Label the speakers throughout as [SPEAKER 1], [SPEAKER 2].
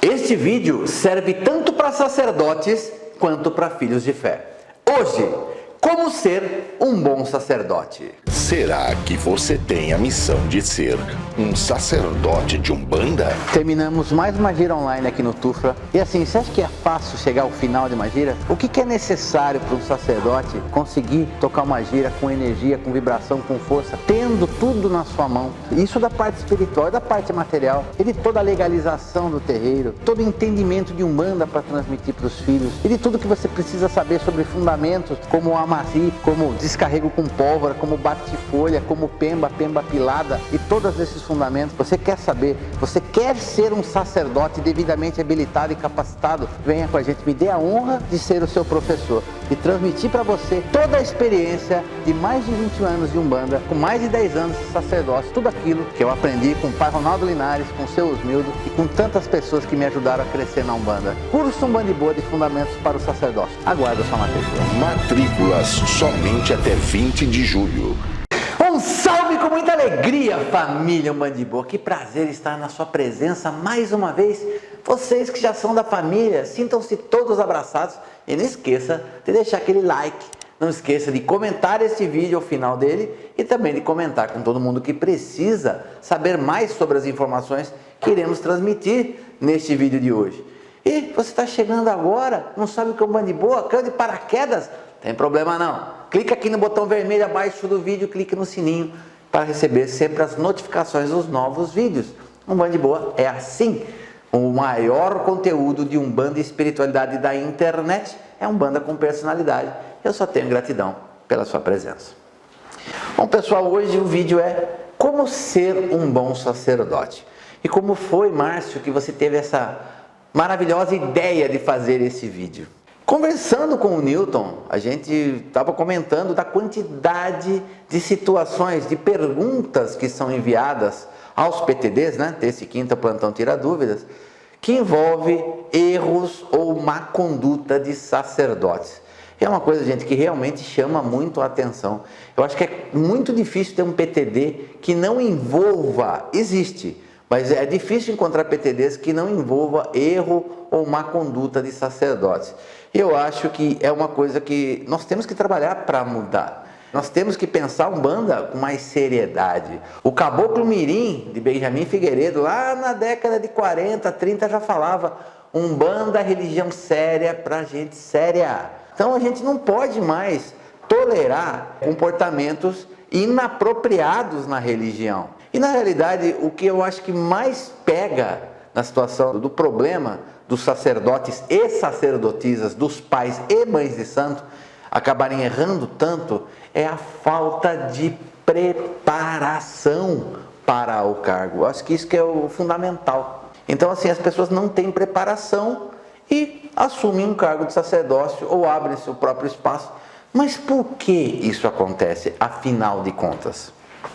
[SPEAKER 1] Este vídeo serve tanto para sacerdotes quanto para filhos de fé. Hoje, como ser um bom sacerdote?
[SPEAKER 2] Será que você tem a missão de ser um sacerdote de Umbanda?
[SPEAKER 1] Terminamos mais uma gira online aqui no Tufra. E assim, você acha que é fácil chegar ao final de uma gira? O que é necessário para um sacerdote conseguir tocar uma gira com energia, com vibração, com força, tendo tudo na sua mão? Isso da parte espiritual e da parte material, e de toda a legalização do terreiro, todo o entendimento de Umbanda para transmitir para os filhos, e de tudo que você precisa saber sobre fundamentos como o amazi, como descarrego com pólvora, como bate-folha, como pemba pilada e todos esses fundamentos. Você quer saber, você quer ser um sacerdote devidamente habilitado e capacitado? Venha com a gente, me dê a honra de ser o seu professor e transmitir para você toda a experiência de mais de 20 anos de Umbanda, com mais de 10 anos de sacerdócio, tudo aquilo que eu aprendi com o pai Ronaldo Linares, com o seu Osmildo e com tantas pessoas que me ajudaram a crescer na Umbanda. Curso Umbandiboa de Fundamentos para o Sacerdócio. Aguardo a sua matrícula.
[SPEAKER 2] Matrículas somente até 20 de julho.
[SPEAKER 1] Um salve com muita alegria, família Umbandiboa. Que prazer estar na sua presença mais uma vez. Vocês que já são da família, sintam-se todos abraçados. E não esqueça de deixar aquele like. Não esqueça de comentar esse vídeo ao final dele e também de comentar com todo mundo que precisa saber mais sobre as informações que iremos transmitir neste vídeo de hoje. E você está chegando agora, não sabe o que é Umbandiboa, caiu de paraquedas? Tem problema não. Clica aqui no botão vermelho abaixo do vídeo, clique no sininho para receber sempre as notificações dos novos vídeos. Umbandiboa é assim. O maior conteúdo de Umbanda e espiritualidade da internet é Umbanda com personalidade. Eu só tenho gratidão pela sua presença. Bom, pessoal, hoje o vídeo é como ser um bom sacerdote. E como foi, Márcio, que você teve essa maravilhosa ideia de fazer esse vídeo? Conversando com o Newton, a gente estava comentando da quantidade de situações, de perguntas que são enviadas aos PTDs, né? Desse quinto plantão Tira Dúvidas, que envolve erros ou má conduta de sacerdotes. É uma coisa, gente, que realmente chama muito a atenção. Eu acho que é muito difícil ter um PTD que não envolva, existe, mas é difícil encontrar PTDs que não envolva erro ou má conduta de sacerdotes. Eu acho que é uma coisa que nós temos que trabalhar para mudar. Nós temos que pensar Umbanda com mais seriedade. O Caboclo Mirim, de Benjamin Figueiredo, lá na década de 40, 30, já falava Umbanda, religião séria para gente séria. Então a gente não pode mais tolerar comportamentos inapropriados na religião. E na realidade, o que eu acho que mais pega na situação do problema dos sacerdotes e sacerdotisas, dos pais e mães de santo, acabarem errando tanto, é a falta de preparação para o cargo. Eu acho que isso que é o fundamental. Então, assim, as pessoas não têm preparação e assumem um cargo de sacerdócio ou abrem seu próprio espaço. Mas por que isso acontece, afinal de contas?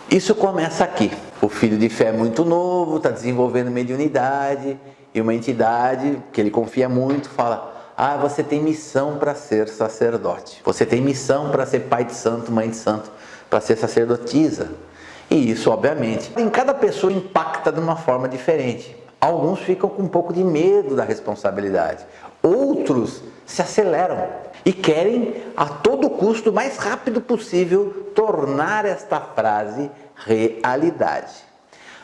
[SPEAKER 1] Isso começa aqui. O filho de fé é muito novo, está desenvolvendo mediunidade, e uma entidade que ele confia muito fala: ah, você tem missão para ser sacerdote. Você tem missão para ser pai de santo, mãe de santo, para ser sacerdotisa. E isso, obviamente, em cada pessoa impacta de uma forma diferente. Alguns ficam com um pouco de medo da responsabilidade. Outros se aceleram e querem, a todo custo, o mais rápido possível, tornar esta frase realidade.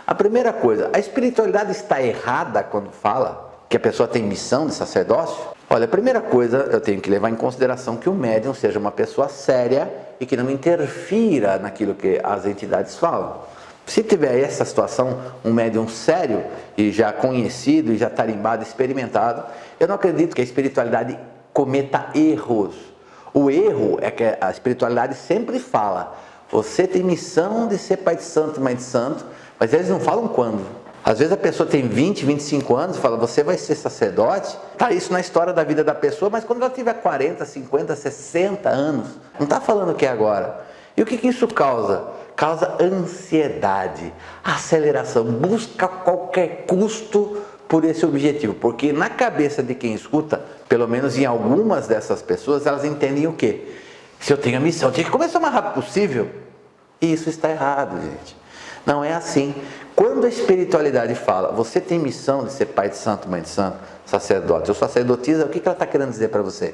[SPEAKER 1] A primeira coisa, a espiritualidade está errada quando fala que a pessoa tem missão de sacerdócio? Olha, a primeira coisa, eu tenho que levar em consideração que o médium seja uma pessoa séria e que não interfira naquilo que as entidades falam. Se tiver essa situação, um médium sério e já conhecido e já tarimbado, experimentado, eu não acredito que a espiritualidade cometa erros. O erro é que a espiritualidade sempre fala: você tem missão de ser pai de santo, mãe de santo, mas eles não falam quando. Às vezes a pessoa tem 20, 25 anos e fala: você vai ser sacerdote? Está isso na história da vida da pessoa, mas quando ela tiver 40, 50, 60 anos, não está falando que é agora. E o que isso causa? Causa ansiedade, aceleração, busca a qualquer custo por esse objetivo. Porque na cabeça de quem escuta, pelo menos em algumas dessas pessoas, elas entendem o quê? Se eu tenho a missão, eu tenho que começar o mais rápido possível. E isso está errado, gente. Não é assim. Quando a espiritualidade fala, você tem missão de ser pai de santo, mãe de santo, sacerdote ou sacerdotisa, o que ela está querendo dizer para você?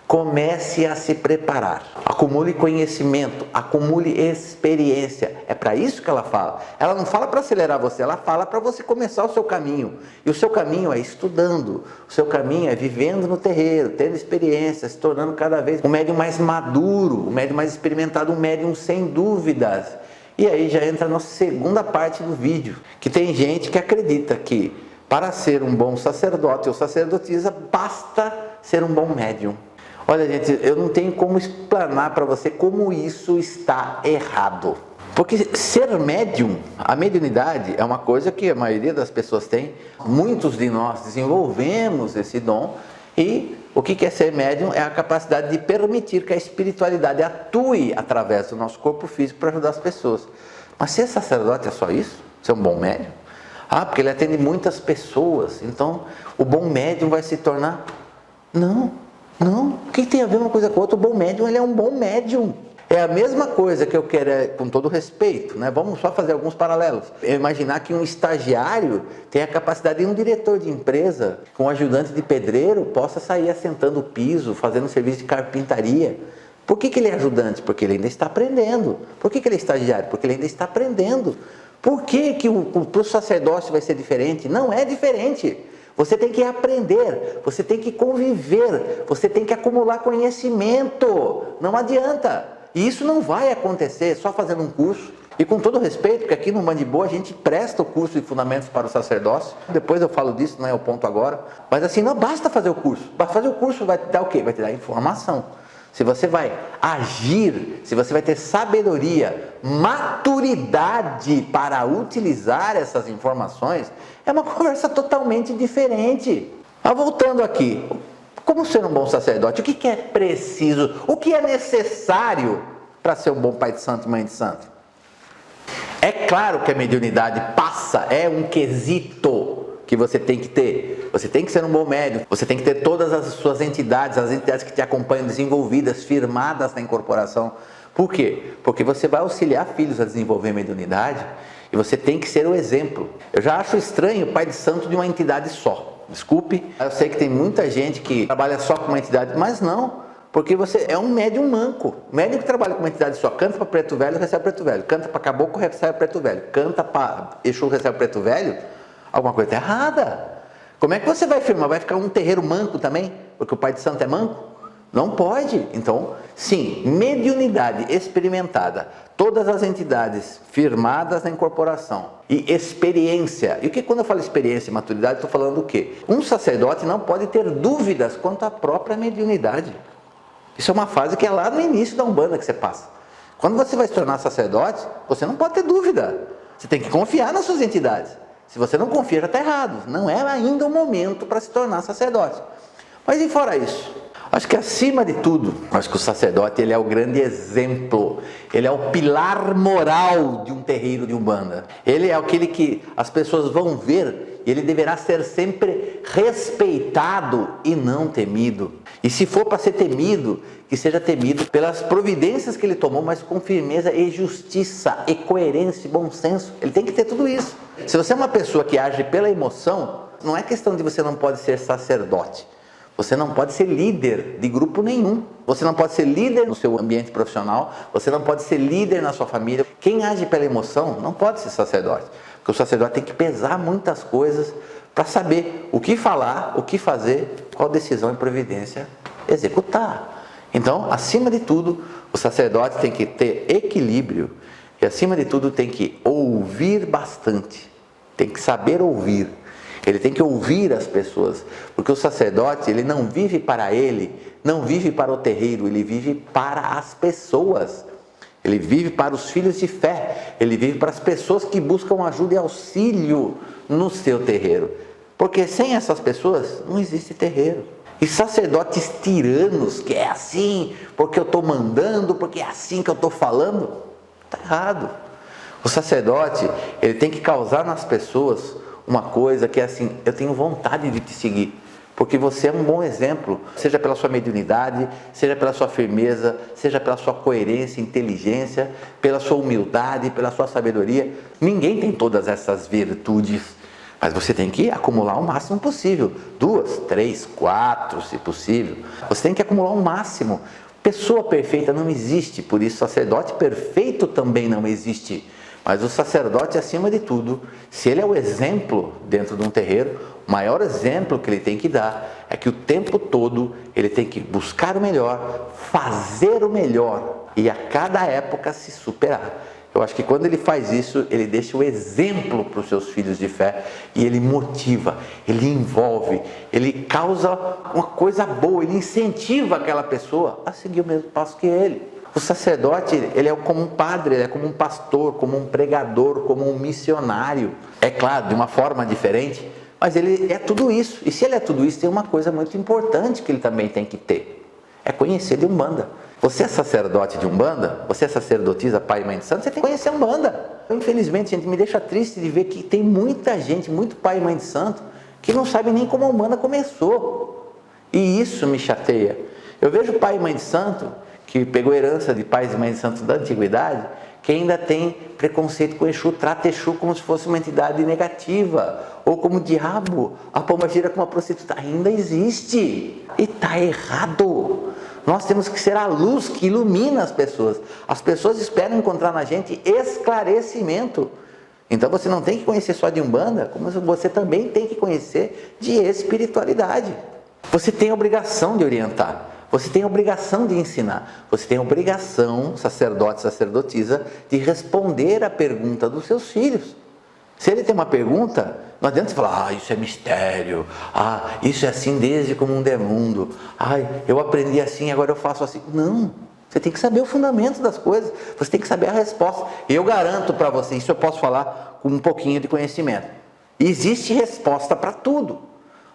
[SPEAKER 1] Comece a se preparar, acumule conhecimento, acumule experiência. É para isso que ela fala. Ela não fala para acelerar você, ela fala para você começar o seu caminho. E o seu caminho é estudando, o seu caminho é vivendo no terreiro, tendo experiência, se tornando cada vez um médium mais maduro, um médium mais experimentado, um médium sem dúvidas. E aí já entra a nossa segunda parte do vídeo, que tem gente que acredita que para ser um bom sacerdote ou sacerdotisa, basta ser um bom médium. Olha, gente, eu não tenho como explanar para você como isso está errado. Porque ser médium, a mediunidade é uma coisa que a maioria das pessoas tem. Muitos de nós desenvolvemos esse dom. E o que é ser médium? É a capacidade de permitir que a espiritualidade atue através do nosso corpo físico para ajudar as pessoas. Mas ser sacerdote é só isso? Ser um bom médium? Ah, porque ele atende muitas pessoas. Então, o bom médium vai se tornar... Não. O que tem a ver uma coisa com a outra? O bom médium, ele é um bom médium. É a mesma coisa que eu quero, com todo respeito, né? Vamos só fazer alguns paralelos. Eu imaginar que um estagiário tem a capacidade de um diretor de empresa, com um ajudante de pedreiro, possa sair assentando o piso, fazendo serviço de carpintaria. Por que ele é ajudante? Porque ele ainda está aprendendo. Por que ele é estagiário? Porque ele ainda está aprendendo. Por que para o sacerdócio vai ser diferente? Não é diferente. Você tem que aprender, você tem que conviver, você tem que acumular conhecimento. Não adianta. E isso não vai acontecer só fazendo um curso. E com todo respeito, porque aqui no Mandiboa a gente presta o curso de Fundamentos para o Sacerdócio. Depois eu falo disso, não é o ponto agora. Mas assim, não basta fazer o curso. Fazer o curso vai te dar o quê? Vai te dar informação. Se você vai agir, se você vai ter sabedoria, maturidade para utilizar essas informações, é uma conversa totalmente diferente. Mas voltando aqui, como ser um bom sacerdote? O que é preciso? O que é necessário para ser um bom pai de santo e mãe de santo? É claro que a mediunidade é um quesito que você tem que ter. Você tem que ser um bom médium, você tem que ter todas as suas entidades, as entidades que te acompanham desenvolvidas, firmadas na incorporação. Por quê? Porque você vai auxiliar filhos a desenvolver a mediunidade e você tem que ser o exemplo. Eu já acho estranho o pai de santo de uma entidade só. Desculpe, eu sei que tem muita gente que trabalha só com uma entidade, mas não, porque você é um médium manco. O médium que trabalha com uma entidade só, canta para preto velho, recebe preto velho, canta para caboclo, recebe preto velho, canta para Exu, recebe preto velho, alguma coisa está errada. Como é que você vai firmar? Vai ficar um terreiro manco também? Porque o pai de santo é manco? Não pode. Então, sim, mediunidade experimentada, todas as entidades firmadas na incorporação e experiência. E o que quando eu falo experiência e maturidade, estou falando o quê? Um sacerdote não pode ter dúvidas quanto à própria mediunidade. Isso é uma fase que é lá no início da Umbanda que você passa. Quando você vai se tornar sacerdote, você não pode ter dúvida. Você tem que confiar nas suas entidades. Se você não confia, já está errado. Não é ainda o momento para se tornar sacerdote. Mas e fora isso? Acho que acima de tudo, acho que o sacerdote ele é o grande exemplo. Ele é o pilar moral de um terreiro de Umbanda. Ele é aquele que as pessoas vão ver e ele deverá ser sempre respeitado e não temido. E se for para ser temido, que seja temido pelas providências que ele tomou, mas com firmeza e justiça, e coerência e bom senso. Ele tem que ter tudo isso. Se você é uma pessoa que age pela emoção, não é questão de você não pode ser sacerdote. Você não pode ser líder de grupo nenhum. Você não pode ser líder no seu ambiente profissional. Você não pode ser líder na sua família. Quem age pela emoção não pode ser sacerdote. Porque o sacerdote tem que pesar muitas coisas para saber o que falar, o que fazer, qual decisão e providência executar. Então, acima de tudo, o sacerdote tem que ter equilíbrio e, acima de tudo, tem que ouvir bastante. Tem que saber ouvir. Ele tem que ouvir as pessoas, porque o sacerdote, ele não vive para ele, não vive para o terreiro, ele vive para as pessoas. Ele vive para os filhos de fé, ele vive para as pessoas que buscam ajuda e auxílio no seu terreiro. Porque sem essas pessoas não existe terreiro. E sacerdotes tiranos, que é assim, porque eu estou mandando, porque é assim que eu estou falando, está errado. O sacerdote, ele tem que causar nas pessoas uma coisa que é assim, eu tenho vontade de te seguir. Porque você é um bom exemplo, seja pela sua mediunidade, seja pela sua firmeza, seja pela sua coerência, inteligência, pela sua humildade, pela sua sabedoria. Ninguém tem todas essas virtudes, mas você tem que acumular o máximo possível. 2, 3, 4, se possível. Você tem que acumular o máximo. Pessoa perfeita não existe, por isso sacerdote perfeito também não existe. Mas o sacerdote, acima de tudo, se ele é o exemplo dentro de um terreiro, o maior exemplo que ele tem que dar é que o tempo todo ele tem que buscar o melhor, fazer o melhor e a cada época se superar. Eu acho que quando ele faz isso, ele deixa o exemplo para os seus filhos de fé e ele motiva, ele envolve, ele causa uma coisa boa, ele incentiva aquela pessoa a seguir o mesmo passo que ele. O sacerdote, ele é como um padre, ele é como um pastor, como um pregador, como um missionário. É claro, de uma forma diferente, mas ele é tudo isso. E se ele é tudo isso, tem uma coisa muito importante que ele também tem que ter. É conhecer de Umbanda. Você é sacerdote de Umbanda, você é sacerdotisa, pai e mãe de santo, você tem que conhecer a Umbanda. Infelizmente, gente, me deixa triste de ver que tem muita gente, muito pai e mãe de santo, que não sabe nem como a Umbanda começou. E isso me chateia. Eu vejo pai e mãe de santo que pegou herança de pais e mães de santos da antiguidade, que ainda tem preconceito com Exu, trata Exu como se fosse uma entidade negativa, ou como diabo, a pombagira como uma prostituta. Ainda existe, e está errado. Nós temos que ser a luz que ilumina as pessoas. As pessoas esperam encontrar na gente esclarecimento. Então você não tem que conhecer só de Umbanda, como você também tem que conhecer de espiritualidade. Você tem a obrigação de orientar. Você tem a obrigação de ensinar, você tem a obrigação, sacerdote, sacerdotisa, de responder a pergunta dos seus filhos. Se ele tem uma pergunta, não adianta você falar, isso é mistério, isso é assim desde como um mundo, eu aprendi assim, agora eu faço assim. Não, você tem que saber o fundamento das coisas, você tem que saber a resposta. Eu garanto para você, isso eu posso falar com um pouquinho de conhecimento. Existe resposta para tudo.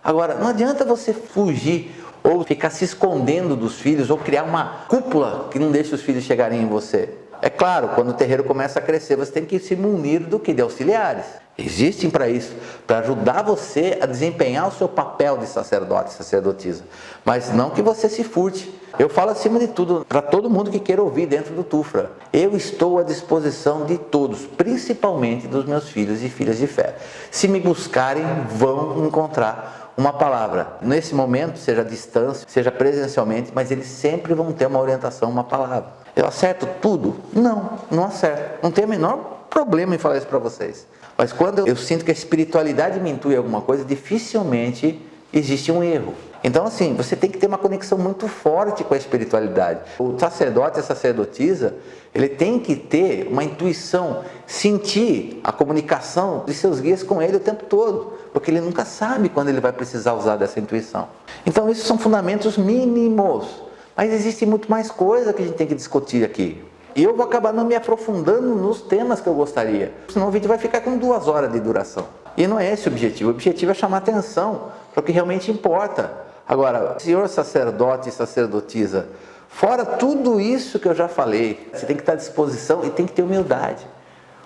[SPEAKER 1] Agora, não adianta você fugir ou ficar se escondendo dos filhos, ou criar uma cúpula que não deixe os filhos chegarem em você. É claro, quando o terreiro começa a crescer, você tem que se munir do que? De auxiliares. Existem para isso, para ajudar você a desempenhar o seu papel de sacerdote, sacerdotisa. Mas não que você se furte. Eu falo acima de tudo, para todo mundo que queira ouvir dentro do Tufra. Eu estou à disposição de todos, principalmente dos meus filhos e filhas de fé. Se me buscarem, vão encontrar uma palavra. Nesse momento, seja à distância, seja presencialmente, mas eles sempre vão ter uma orientação, uma palavra. Eu acerto tudo? Não acerto. Não tenho o menor problema em falar isso para vocês. Mas quando eu sinto que a espiritualidade me intui alguma coisa, dificilmente existe um erro. Então, assim, você tem que ter uma conexão muito forte com a espiritualidade. O sacerdote, a sacerdotisa, ele tem que ter uma intuição, sentir a comunicação de seus guias com ele o tempo todo, porque ele nunca sabe quando ele vai precisar usar dessa intuição. Então, esses são fundamentos mínimos, mas existe muito mais coisa que a gente tem que discutir aqui. E eu vou acabar não me aprofundando nos temas que eu gostaria, senão o vídeo vai ficar com 2 horas de duração. E não é esse o objetivo é chamar atenção para o que realmente importa. Agora, senhor sacerdote e sacerdotisa, fora tudo isso que eu já falei, você tem que estar à disposição e tem que ter humildade.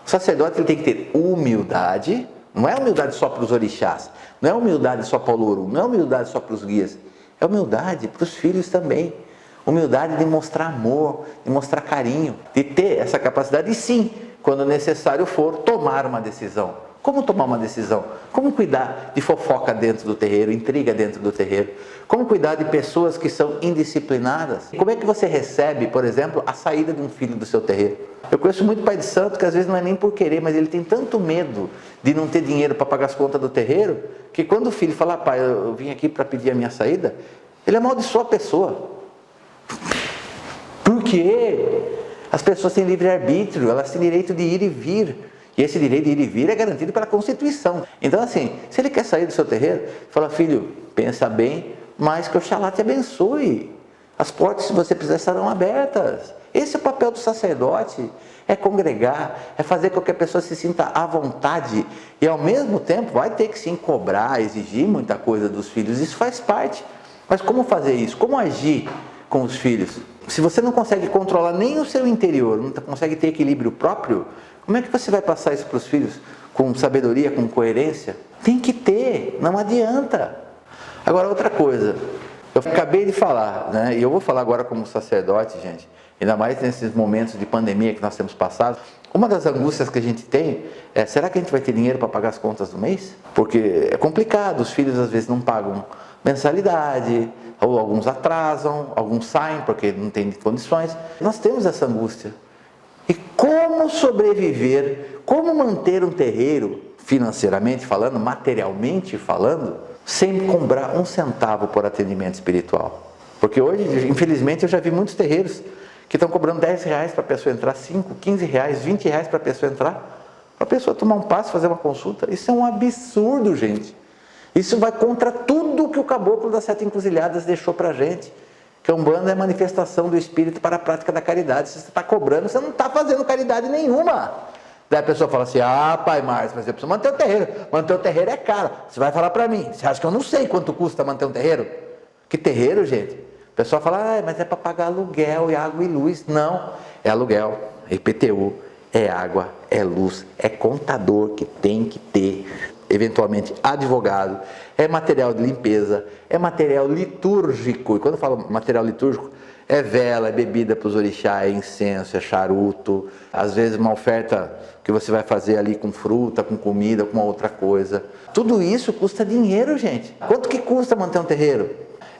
[SPEAKER 1] O sacerdote ele tem que ter humildade, não é humildade só para os orixás, não é humildade só para o louro, não é humildade só para os guias, é humildade para os filhos também. Humildade de mostrar amor, de mostrar carinho, de ter essa capacidade e sim, quando necessário for, tomar uma decisão. Como tomar uma decisão? Como cuidar de fofoca dentro do terreiro, intriga dentro do terreiro? Como cuidar de pessoas que são indisciplinadas? Como é que você recebe, por exemplo, a saída de um filho do seu terreiro? Eu conheço muito pai de santo que às vezes não é nem por querer, mas ele tem tanto medo de não ter dinheiro para pagar as contas do terreiro, que quando o filho fala, pai, eu vim aqui para pedir a minha saída, ele amaldiçoa a pessoa. Porque as pessoas têm livre-arbítrio, elas têm direito de ir e vir. E esse direito de ir e vir é garantido pela Constituição. Então assim, se ele quer sair do seu terreiro, fala, filho, pensa bem, mas que Oxalá te abençoe. As portas, se você precisar, estarão abertas. Esse é o papel do sacerdote, é congregar, é fazer com que a pessoa se sinta à vontade e ao mesmo tempo vai ter que sim cobrar, exigir muita coisa dos filhos, isso faz parte. Mas como fazer isso? Como agir com os filhos? Se você não consegue controlar nem o seu interior, não consegue ter equilíbrio próprio, como é que você vai passar isso para os filhos? Com sabedoria, com coerência? Tem que ter, não adianta. Agora, outra coisa, eu acabei de falar, né? E eu vou falar agora como sacerdote, gente, ainda mais nesses momentos de pandemia que nós temos passado. Uma das angústias que a gente tem é, será que a gente vai ter dinheiro para pagar as contas do mês? Porque é complicado, os filhos às vezes não pagam mensalidade, ou alguns atrasam, alguns saem porque não tem condições. Nós temos essa angústia. E como sobreviver, como manter um terreiro, financeiramente falando, materialmente falando, sem cobrar um centavo por atendimento espiritual? Porque hoje, infelizmente, eu já vi muitos terreiros que estão cobrando R$10 para a pessoa entrar, 5, 15 reais, 20 reais para a pessoa entrar, para a pessoa tomar um passo, fazer uma consulta. Isso é um absurdo, gente. Isso vai contra tudo que o caboclo das 7 encruzilhadas deixou para a gente. Que a Umbanda é manifestação do espírito para a prática da caridade. Se você está cobrando, você não está fazendo caridade nenhuma. Daí a pessoa fala assim, pai Márcio, mas eu preciso manter o terreiro. Manter o terreiro é caro. Você vai falar para mim, você acha que eu não sei quanto custa manter um terreiro? Que terreiro, gente? O pessoal fala, mas é para pagar aluguel, e água e luz. Não, é aluguel, é IPTU, é água, é luz, é contador que tem que ter, eventualmente advogado, é material de limpeza, é material litúrgico. E quando eu falo material litúrgico, é vela, é bebida para os orixás, é incenso, é charuto, às vezes uma oferta que você vai fazer ali com fruta, com comida, com uma outra coisa. Tudo isso custa dinheiro, gente. Quanto que custa manter um terreiro?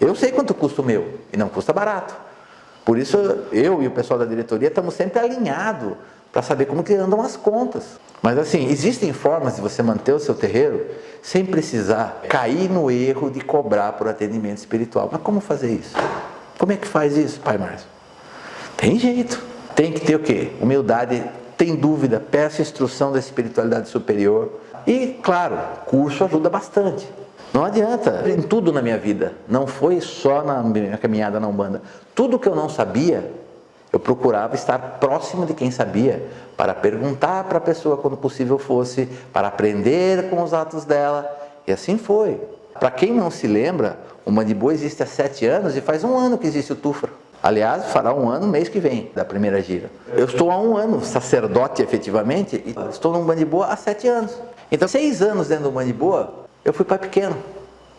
[SPEAKER 1] Eu sei quanto custa o meu, e não custa barato. Por isso eu e o pessoal da diretoria estamos sempre alinhados para saber como que andam as contas. Mas assim, existem formas de você manter o seu terreiro sem precisar cair no erro de cobrar por atendimento espiritual. Mas como fazer isso? Como é que faz isso, pai Márcio? Tem jeito. Tem que ter o quê? Humildade. Tem dúvida, peça instrução da espiritualidade superior. E, claro, curso ajuda bastante. Não adianta, em tudo na minha vida, não foi só na minha caminhada na Umbanda. Tudo que eu não sabia, eu procurava estar próximo de quem sabia, para perguntar para a pessoa quando possível fosse, para aprender com os atos dela, e assim foi. Para quem não se lembra, o Mandiboa existe há 7 anos e faz 1 ano que existe o Tufra. Aliás, fará 1 ano mês que vem, da primeira gira. Eu estou há 1 ano sacerdote efetivamente, e estou no Mandiboa há 7 anos. Então, 6 anos dentro do Mandiboa, eu fui pai pequeno.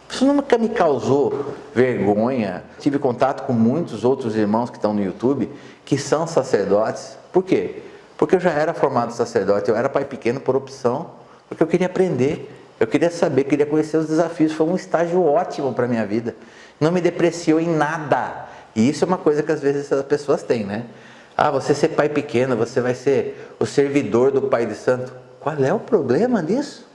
[SPEAKER 1] Isso nunca me causou vergonha. Tive contato com muitos outros irmãos que estão no YouTube, que são sacerdotes. Por quê? Porque eu já era formado sacerdote, eu era pai pequeno por opção, porque eu queria aprender, eu queria saber, queria conhecer os desafios. Foi um estágio ótimo para a minha vida. Não me depreciou em nada. E isso é uma coisa que às vezes as pessoas têm, né? Você ser pai pequeno, você vai ser o servidor do Pai de Santo. Qual é o problema disso?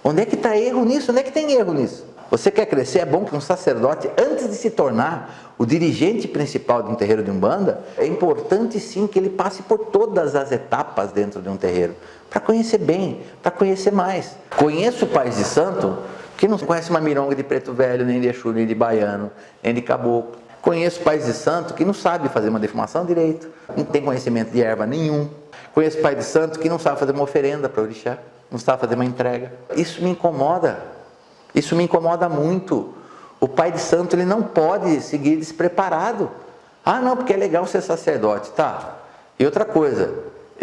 [SPEAKER 1] Onde é que está erro nisso? Onde é que tem erro nisso? Você quer crescer? É bom que um sacerdote, antes de se tornar o dirigente principal de um terreiro de Umbanda, é importante sim que ele passe por todas as etapas dentro de um terreiro, para conhecer bem, para conhecer mais. Conheço pais de santo que não conhece uma mironga de preto velho, nem de Exu, nem de baiano, nem de caboclo. Conheço pais de santo que não sabe fazer uma defumação direito, não tem conhecimento de erva nenhum. Conheço pai de santo que não sabe fazer uma oferenda para o orixá, não sabe fazer uma entrega. Isso me incomoda. Isso me incomoda muito. O pai de santo ele não pode seguir despreparado. Não, porque é legal ser sacerdote, tá? E outra coisa,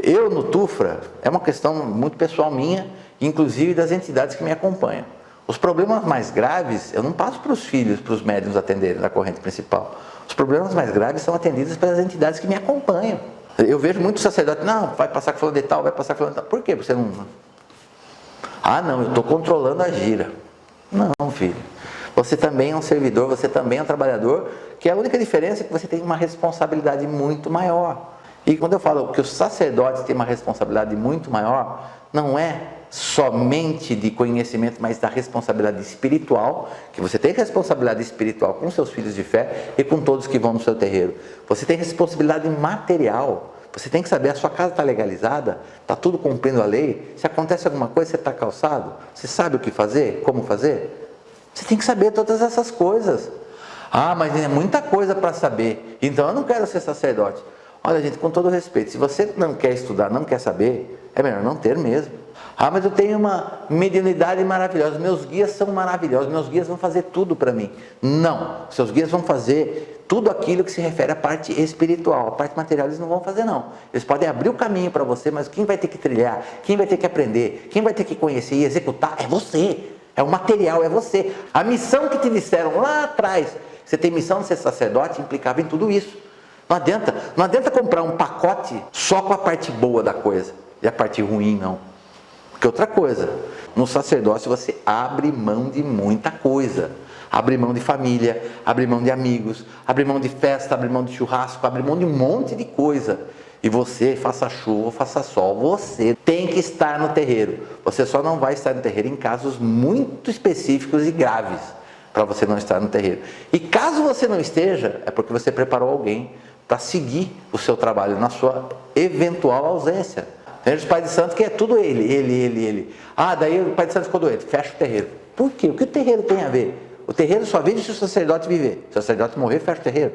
[SPEAKER 1] eu no Tufra, é uma questão muito pessoal minha, inclusive das entidades que me acompanham. Os problemas mais graves, eu não passo para os filhos, para os médiuns atenderem da corrente principal. Os problemas mais graves são atendidos pelas entidades que me acompanham. Eu vejo muitos sacerdotes, não, vai passar com fulano de tal, vai passar com fulano de tal. Por quê? Você não... não, eu estou controlando a gira. Não, filho. Você também é um servidor, você também é um trabalhador, que a única diferença é que você tem uma responsabilidade muito maior. E quando eu falo que os sacerdotes têm uma responsabilidade muito maior, não é somente de conhecimento, mas da responsabilidade espiritual, que você tem responsabilidade espiritual com seus filhos de fé e com todos que vão no seu terreiro. Você tem responsabilidade material. Você tem que saber, a sua casa está legalizada, está tudo cumprindo a lei. Se acontece alguma coisa, você está calçado? Você sabe o que fazer? Como fazer? Você tem que saber todas essas coisas. Mas é muita coisa para saber. Então eu não quero ser sacerdote. Olha, gente, com todo respeito, se você não quer estudar, não quer saber, é melhor não ter mesmo. Mas eu tenho uma mediunidade maravilhosa, meus guias são maravilhosos, meus guias vão fazer tudo para mim. Não, seus guias vão fazer tudo aquilo que se refere à parte espiritual, a parte material eles não vão fazer não. Eles podem abrir o caminho para você, mas quem vai ter que trilhar, quem vai ter que aprender, quem vai ter que conhecer e executar é você. É o material, é você. A missão que te disseram lá atrás, você tem missão de ser sacerdote, implicava em tudo isso. Não adianta comprar um pacote só com a parte boa da coisa e a parte ruim não. Porque outra coisa, no sacerdócio você abre mão de muita coisa. Abre mão de família, abre mão de amigos, abre mão de festa, abre mão de churrasco, abre mão de um monte de coisa. E você, faça chuva, faça sol, você tem que estar no terreiro. Você só não vai estar no terreiro em casos muito específicos e graves para você não estar no terreiro. E caso você não esteja, é porque você preparou alguém para seguir o seu trabalho na sua eventual ausência. Tem os pais de santo que é tudo ele. Ah, daí o pai de santo ficou doente, fecha o terreiro. Por quê? O que o terreiro tem a ver? O terreiro só vive se o sacerdote viver. Se o sacerdote morrer, fecha o terreiro.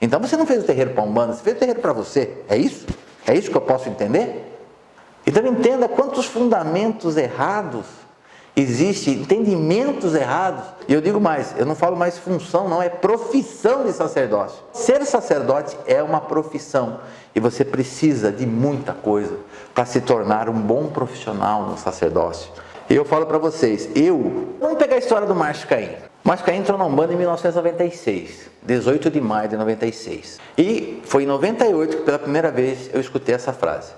[SPEAKER 1] Então você não fez o terreiro para a Umbanda, você fez o terreiro para você. É isso? É isso que eu posso entender? Então entenda quantos fundamentos errados existem, entendimentos errados. E eu digo mais, eu não falo mais função, não, é profissão de sacerdócio. Ser sacerdote é uma profissão e você precisa de muita coisa para se tornar um bom profissional no sacerdócio. E eu falo para vocês, vamos pegar a história do Márcio Caim. O Márcio Caim entrou na Umbanda em 1996, 18 de maio de 96. E foi em 98 que pela primeira vez eu escutei essa frase.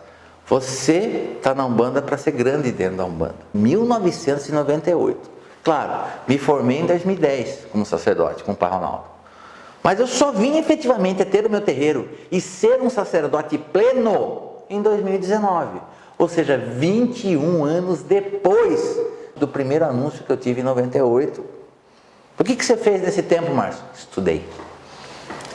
[SPEAKER 1] Você está na Umbanda para ser grande dentro da Umbanda. 1998. Claro, me formei em 2010 como sacerdote, com o Pai Ronaldo. Mas eu só vim efetivamente a ter o meu terreiro e ser um sacerdote pleno em 2019. Ou seja, 21 anos depois do primeiro anúncio que eu tive em 98. O que você fez nesse tempo, Márcio?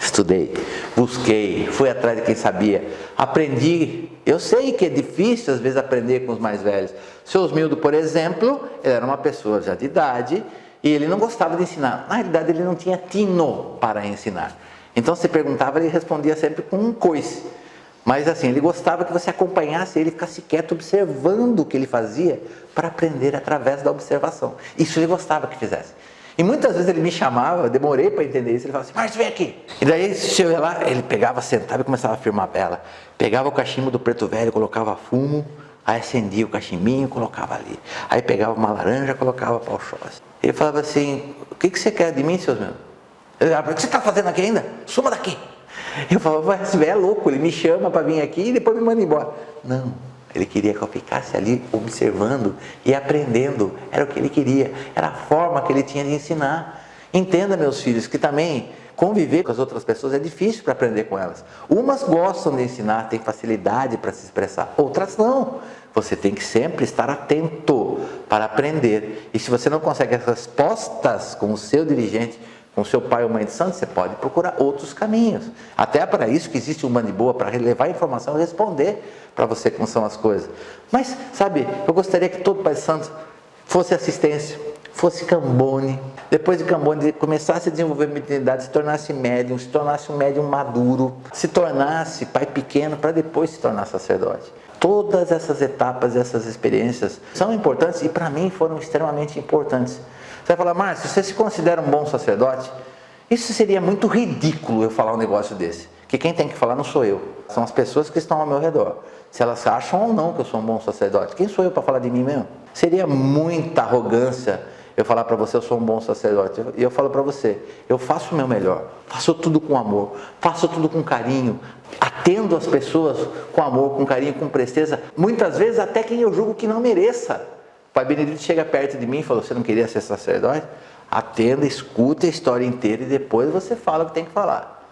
[SPEAKER 1] Estudei, busquei, fui atrás de quem sabia, aprendi. Eu sei que é difícil às vezes aprender com os mais velhos. Seu Osmildo, por exemplo, ele era uma pessoa já de idade e ele não gostava de ensinar. Na realidade, ele não tinha tino para ensinar. Então, você perguntava, ele respondia sempre com um coice. Mas assim, ele gostava que você acompanhasse ele, ficasse quieto observando o que ele fazia para aprender através da observação. Isso ele gostava que fizesse. E muitas vezes ele me chamava, eu demorei para entender isso, ele falava assim, Márcio, vem aqui. E daí, se eu ia lá, ele pegava, sentava e começava a firmar a vela. Pegava o cachimbo do preto velho, colocava fumo, aí acendia o cachimbinho e colocava ali. Aí pegava uma laranja, colocava para o chós. Ele falava assim, o que você quer de mim, seus meus? Ele falava, o que você está fazendo aqui ainda? Suma daqui. Eu falava, esse velho é louco, ele me chama para vir aqui e depois me manda embora. Não, ele queria que eu ficasse ali observando e aprendendo. Era o que ele queria, era a forma que ele tinha de ensinar. Entenda, meus filhos, que também conviver com as outras pessoas é difícil para aprender com elas. Umas gostam de ensinar, têm facilidade para se expressar, outras não. Você tem que sempre estar atento para aprender. E se você não consegue as respostas com o seu dirigente, com seu pai ou mãe de santo, você pode procurar outros caminhos. Até para isso que existe um Umbanda Boa, para levar a informação e responder para você como são as coisas. Mas, sabe, eu gostaria que todo pai de santo fosse assistência, fosse Cambone, depois de Cambone começasse a desenvolver mediunidade, se tornasse um médium maduro, se tornasse pai pequeno para depois se tornar sacerdote. Todas essas etapas, essas experiências são importantes e para mim foram extremamente importantes. Você vai falar, Márcio, você se considera um bom sacerdote? Isso seria muito ridículo eu falar um negócio desse. Que quem tem que falar não sou eu, são as pessoas que estão ao meu redor. Se elas acham ou não que eu sou um bom sacerdote, quem sou eu para falar de mim mesmo? Seria muita arrogância eu falar para você, eu sou um bom sacerdote. E eu falo para você, eu faço o meu melhor, faço tudo com amor, faço tudo com carinho, atendo as pessoas com amor, com carinho, com presteza, muitas vezes até quem eu julgo que não mereça. O Pai Benedito chega perto de mim e fala, você não queria ser sacerdote? Atenda, escuta a história inteira e depois você fala o que tem que falar.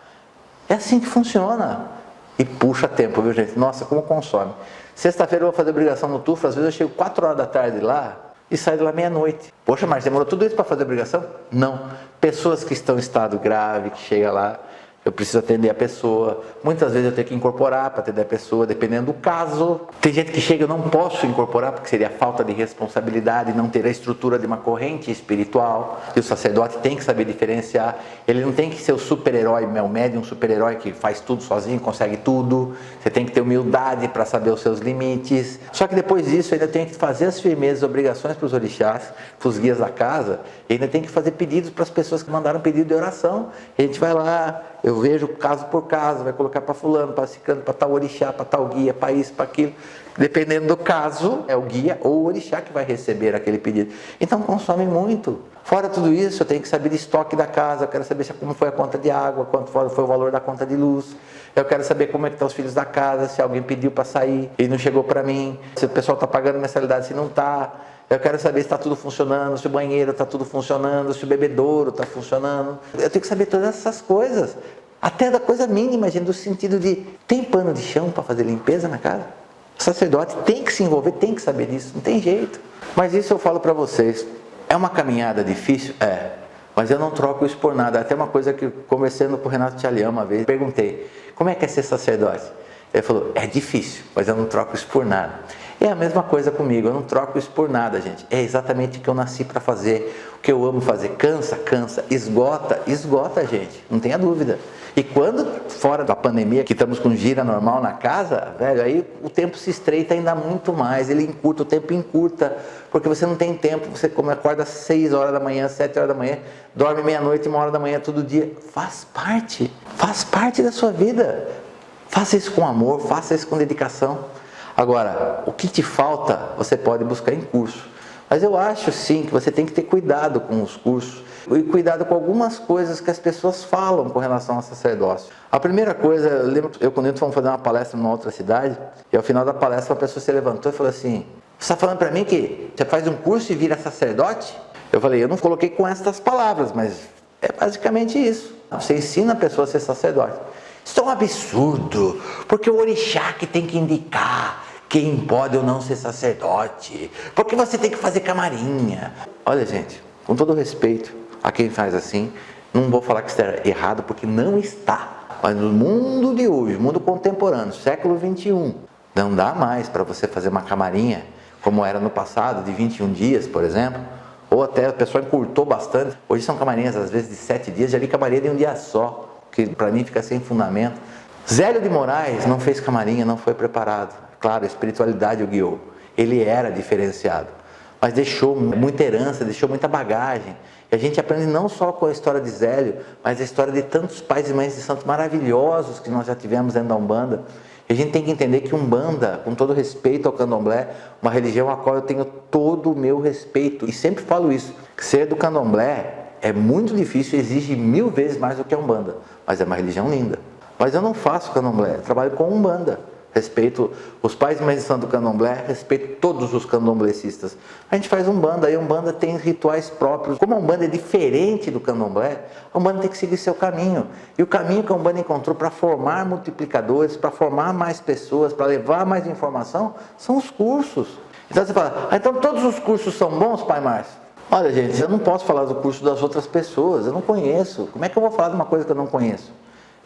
[SPEAKER 1] É assim que funciona. E puxa tempo, viu gente? Nossa, como consome. Sexta-feira eu vou fazer obrigação no Tufra, às vezes eu chego 4 horas da tarde lá e saio de lá meia-noite. Poxa, mas demorou tudo isso para fazer obrigação? Não. Pessoas que estão em estado grave, que chega lá, eu preciso atender a pessoa. Muitas vezes eu tenho que incorporar para atender a pessoa, dependendo do caso. Tem gente que chega, eu não posso incorporar, porque seria falta de responsabilidade, não ter a estrutura de uma corrente espiritual. E o sacerdote tem que saber diferenciar. Ele não tem que ser o super-herói, o médium super-herói que faz tudo sozinho, consegue tudo. Você tem que ter humildade para saber os seus limites. Só que depois disso, eu ainda tenho que fazer as firmezas, obrigações para os orixás, para os guias da casa. E ainda tenho que fazer pedidos para as pessoas que mandaram pedido de oração. E a gente vai lá, Eu vejo caso por caso, vai colocar para fulano, para ciclano, para tal orixá, para tal guia, para isso, para aquilo. Dependendo do caso, é o guia ou o orixá que vai receber aquele pedido. Então consome muito. Fora tudo isso, eu tenho que saber de estoque da casa, eu quero saber como foi a conta de água, quanto foi o valor da conta de luz. Eu quero saber como é que estão os filhos da casa, se alguém pediu para sair e não chegou para mim, se o pessoal está pagando mensalidade, se não está. Eu quero saber se está tudo funcionando, se o banheiro está tudo funcionando, se o bebedouro está funcionando. Eu tenho que saber todas essas coisas. Até da coisa mínima, gente, do sentido de, tem pano de chão para fazer limpeza na casa? O sacerdote tem que se envolver, tem que saber disso, não tem jeito. Mas isso eu falo para vocês, é uma caminhada difícil? É, mas eu não troco isso por nada. Até uma coisa que, conversando com o Renato Tchalian uma vez, perguntei, como é que é ser sacerdote? Ele falou, é difícil, mas eu não troco isso por nada. É a mesma coisa comigo, eu não troco isso por nada, gente. É exatamente o que eu nasci para fazer, o que eu amo fazer. Cansa, esgota, gente, não tenha dúvida. E quando, fora da pandemia, que estamos com gira normal na casa, velho, aí o tempo se estreita ainda muito mais, ele encurta, o tempo encurta, porque você não tem tempo, você acorda às 6 horas da manhã, 7 horas da manhã, dorme meia-noite, 1 hora da manhã, todo dia. Faz parte da sua vida. Faça isso com amor, faça isso com dedicação. Agora, o que te falta, você pode buscar em curso. Mas eu acho sim que você tem que ter cuidado com os cursos e cuidado com algumas coisas que as pessoas falam com relação ao sacerdócio. A primeira coisa, eu lembro, quando fomos fazer uma palestra numa outra cidade, e ao final da palestra uma pessoa se levantou e falou assim, você está falando para mim que você faz um curso e vira sacerdote? Eu falei, eu não coloquei com estas palavras, mas é basicamente isso. Você ensina a pessoa a ser sacerdote. Isso é um absurdo, porque o orixá que tem que indicar quem pode ou não ser sacerdote, porque você tem que fazer camarinha. Olha, gente, com todo respeito a quem faz assim, não vou falar que isso é errado, porque não está. Mas no mundo de hoje, mundo contemporâneo, século XXI, não dá mais para você fazer uma camarinha, como era no passado, de 21 dias, por exemplo, ou até a pessoa encurtou bastante. Hoje são camarinhas, às vezes, de 7 dias, já li camarinha de um dia só, que para mim fica sem fundamento. Zélio de Moraes não fez camarinha, não foi preparado. Claro, a espiritualidade o guiou. Ele era diferenciado, mas deixou muita herança, deixou muita bagagem. E a gente aprende não só com a história de Zélio, mas a história de tantos pais e mães de santos maravilhosos que nós já tivemos dentro da Umbanda. E a gente tem que entender que Umbanda, com todo respeito ao Candomblé, uma religião a qual eu tenho todo o meu respeito. E sempre falo isso, que ser do Candomblé é muito difícil, exige 1000 vezes mais do que a Umbanda. Mas é uma religião linda. Mas eu não faço Candomblé, eu trabalho com Umbanda. Respeito os pais e mães de santo do Candomblé, respeito todos os candomblecistas. A gente faz Umbanda, e a Umbanda tem rituais próprios. Como a Umbanda é diferente do Candomblé, a Umbanda tem que seguir seu caminho. E o caminho que a Umbanda encontrou para formar multiplicadores, para formar mais pessoas, para levar mais informação, são os cursos. Então você fala, então todos os cursos são bons, Pai Márcio? Olha, gente, eu não posso falar do curso das outras pessoas, eu não conheço. Como é que eu vou falar de uma coisa que eu não conheço?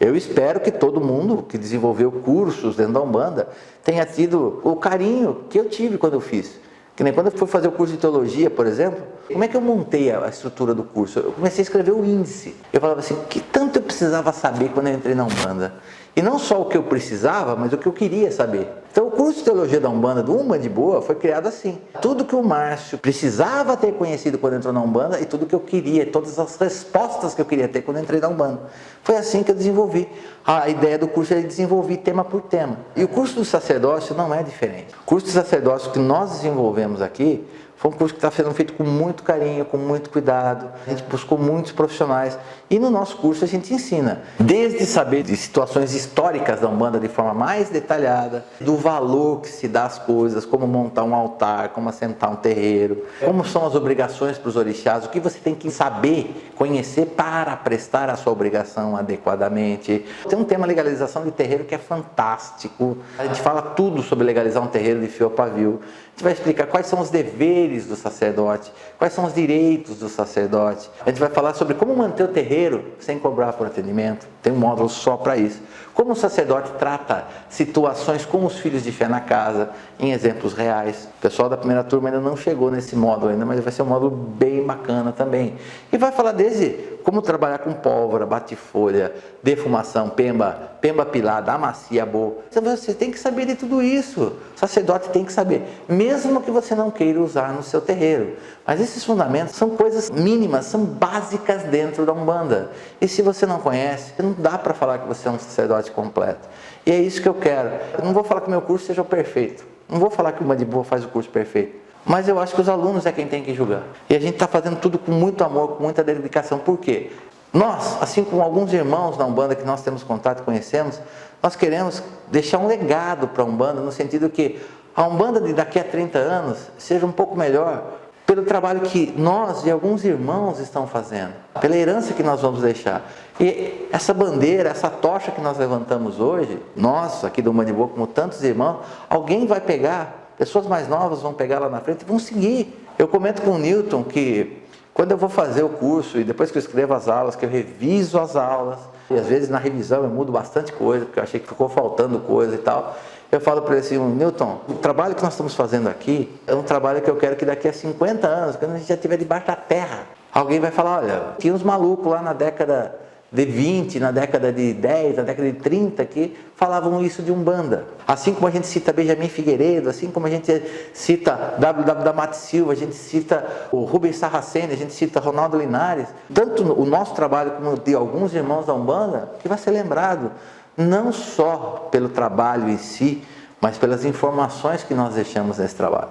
[SPEAKER 1] Eu espero que todo mundo que desenvolveu cursos dentro da Umbanda tenha tido o carinho que eu tive quando eu fiz. Que nem quando eu fui fazer o curso de teologia, por exemplo, como é que eu montei a estrutura do curso? Eu comecei a escrever o índice. Eu falava assim, que tanto eu precisava saber quando eu entrei na Umbanda? E não só o que eu precisava, mas o que eu queria saber. Então o curso de teologia da Umbanda, do Umbandiboa, foi criado assim. Tudo que o Márcio precisava ter conhecido quando entrou na Umbanda e tudo que eu queria, todas as respostas que eu queria ter quando entrei na Umbanda. Foi assim que eu desenvolvi. A ideia do curso é desenvolver tema por tema. E o curso do sacerdócio não é diferente. O curso de sacerdócio que nós desenvolvemos aqui foi um curso que está sendo feito com muito carinho, com muito cuidado. A gente buscou muitos profissionais. E no nosso curso a gente ensina, desde saber de situações históricas da Umbanda de forma mais detalhada, do valor que se dá às coisas, como montar um altar, como assentar um terreiro, como são as obrigações para os orixás, o que você tem que saber, conhecer para prestar a sua obrigação adequadamente. Tem um tema legalização de terreiro que é fantástico. A gente fala tudo sobre legalizar um terreiro de fio a pavio. A gente vai explicar quais são os deveres do sacerdote, quais são os direitos do sacerdote. A gente vai falar sobre como manter o terreiro sem cobrar por atendimento. Tem um módulo só para isso. Como o sacerdote trata situações com os filhos de fé na casa, em exemplos reais. O pessoal da primeira turma ainda não chegou nesse módulo ainda, mas vai ser um módulo bem bacana também. E vai falar desde como trabalhar com pólvora, bate-folha, defumação, pemba pilada, amacia, boa. Então você tem que saber de tudo isso. O sacerdote tem que saber, mesmo que você não queira usar no seu terreiro. Mas esses fundamentos são coisas mínimas, são básicas dentro da Umbanda. E se você não conhece, não dá para falar que você é um sacerdote completo. E é isso que eu quero. Eu não vou falar que o meu curso seja perfeito. Não vou falar que o Umbanda de Boa faz o curso perfeito. Mas eu acho que os alunos é quem tem que julgar. E a gente está fazendo tudo com muito amor, com muita dedicação. Por quê? Nós, assim como alguns irmãos da Umbanda que nós temos contato e conhecemos, nós queremos deixar um legado para a Umbanda, no sentido que a Umbanda de daqui a 30 anos seja um pouco melhor pelo trabalho que nós e alguns irmãos estão fazendo, pela herança que nós vamos deixar. E essa bandeira, essa tocha que nós levantamos hoje, nós aqui do Umbanda de Boa, como tantos irmãos, alguém vai pegar, pessoas mais novas vão pegar lá na frente e vão seguir. Eu comento com o Newton que quando eu vou fazer o curso e depois que eu escrevo as aulas, que eu reviso as aulas, e às vezes na revisão eu mudo bastante coisa, porque eu achei que ficou faltando coisa e tal, eu falo para ele assim, Newton, o trabalho que nós estamos fazendo aqui é um trabalho que eu quero que daqui a 50 anos, quando a gente já estiver debaixo da terra, alguém vai falar, olha, tinha uns malucos lá na década de 20, na década de 10, na década de 30, que falavam isso de Umbanda. Assim como a gente cita Benjamin Figueiredo, assim como a gente cita W.W. da Mata Silva, a gente cita o Rubens Sarraceni, a gente cita Ronaldo Linares, tanto o nosso trabalho como de alguns irmãos da Umbanda, que vai ser lembrado não só pelo trabalho em si, mas pelas informações que nós deixamos nesse trabalho.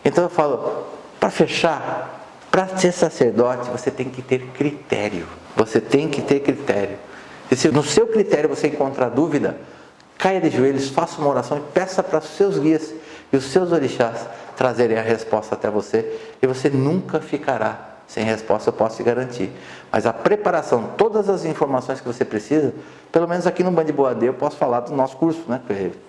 [SPEAKER 1] Então eu falo, para fechar, para ser sacerdote você tem que ter critério. Você tem que ter critério. E se no seu critério você encontrar dúvida, caia de joelhos, faça uma oração e peça para os seus guias e os seus orixás trazerem a resposta até você. E você nunca ficará sem resposta, eu posso te garantir. Mas a preparação, todas as informações que você precisa, pelo menos aqui no Umbanda de Boa eu posso falar do nosso curso, né?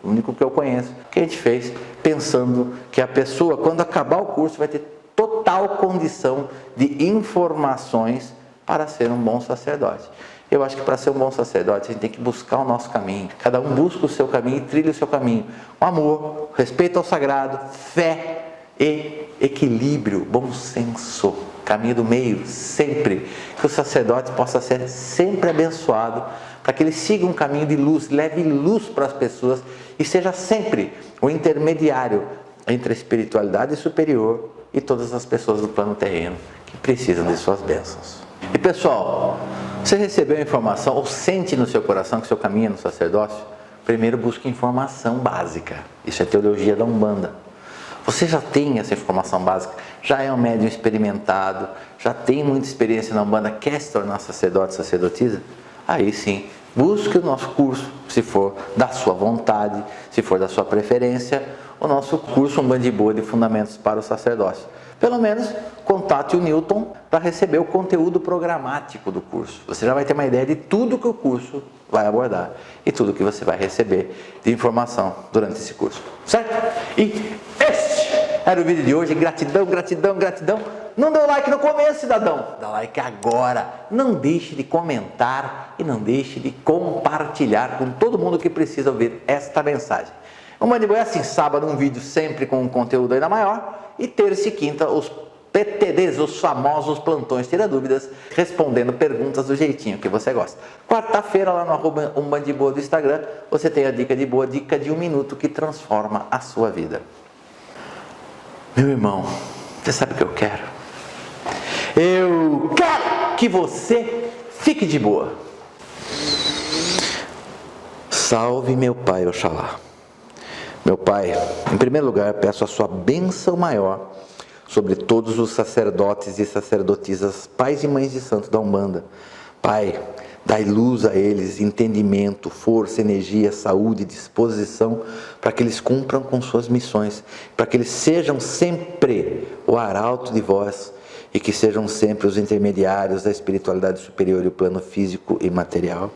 [SPEAKER 1] O único que eu conheço, que a gente fez pensando que a pessoa, quando acabar o curso, vai ter total condição de informações para ser um bom sacerdote. Eu acho que para ser um bom sacerdote a gente tem que buscar o nosso caminho. Cada um busca o seu caminho e trilha o seu caminho. O amor, respeito ao sagrado, fé e equilíbrio, bom senso, caminho do meio, sempre. Que o sacerdote possa ser sempre abençoado, para que ele siga um caminho de luz, leve luz para as pessoas e seja sempre o intermediário entre a espiritualidade superior e todas as pessoas do plano terreno que precisam de suas bênçãos. E pessoal, você recebeu a informação ou sente no seu coração que seu caminho é no sacerdócio? Primeiro busque informação básica. Isso é teologia da Umbanda. Você já tem essa informação básica, já é um médium experimentado, já tem muita experiência na Umbanda, quer se tornar sacerdote, sacerdotisa? Aí sim, busque o nosso curso, se for da sua vontade, se for da sua preferência, o nosso curso Umbanda de Boa de Fundamentos para o Sacerdócio. Pelo menos contate o Newton para receber o conteúdo programático do curso. Você já vai ter uma ideia de tudo que o curso vai abordar e tudo que você vai receber de informação durante esse curso, certo? E este era o vídeo de hoje. Gratidão, gratidão, gratidão. Não deu like no começo, cidadão? Dá like agora. Não deixe de comentar e não deixe de compartilhar com todo mundo que precisa ouvir esta mensagem. O Umbanda de Boa é assim, sábado um vídeo sempre com um conteúdo ainda maior e terça e quinta os PTDs, os famosos plantões tira dúvidas, respondendo perguntas do jeitinho que você gosta. Quarta-feira lá no @Umbanda de Boa do Instagram, você tem a dica de boa, dica de 1 minuto que transforma a sua vida. Meu irmão, você sabe o que eu quero? Eu quero que você fique de boa. Salve meu Pai Oxalá. Meu Pai, em primeiro lugar, peço a sua bênção maior sobre todos os sacerdotes e sacerdotisas, pais e mães de santo da Umbanda. Pai, dai luz a eles, entendimento, força, energia, saúde, disposição, para que eles cumpram com suas missões, para que eles sejam sempre o arauto de vós e que sejam sempre os intermediários da espiritualidade superior e o plano físico e material.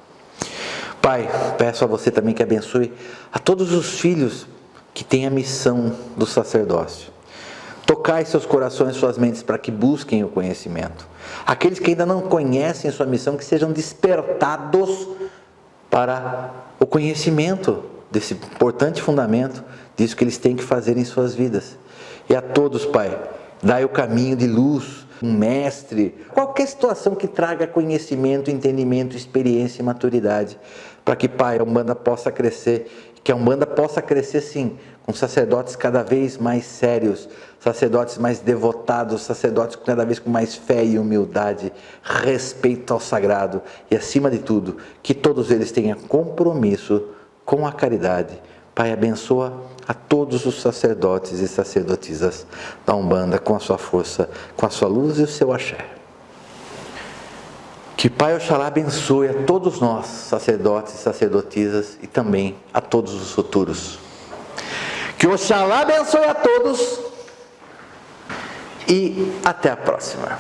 [SPEAKER 1] Pai, peço a você também que abençoe a todos os filhos que têm a missão do sacerdócio. Tocai seus corações e suas mentes para que busquem o conhecimento. Aqueles que ainda não conhecem sua missão, que sejam despertados para o conhecimento desse importante fundamento, disso que eles têm que fazer em suas vidas. E a todos, Pai, dai o caminho de luz um mestre, qualquer situação que traga conhecimento, entendimento, experiência e maturidade, para que, Pai, a Umbanda possa crescer, que a Umbanda possa crescer sim, com sacerdotes cada vez mais sérios, sacerdotes mais devotados, sacerdotes cada vez com mais fé e humildade, respeito ao sagrado e, acima de tudo, que todos eles tenham compromisso com a caridade. Pai, abençoa a todos os sacerdotes e sacerdotisas da Umbanda com a sua força, com a sua luz e o seu axé. Que Pai Oxalá abençoe a todos nós, sacerdotes e sacerdotisas, e também a todos os futuros. Que Oxalá abençoe a todos e até a próxima.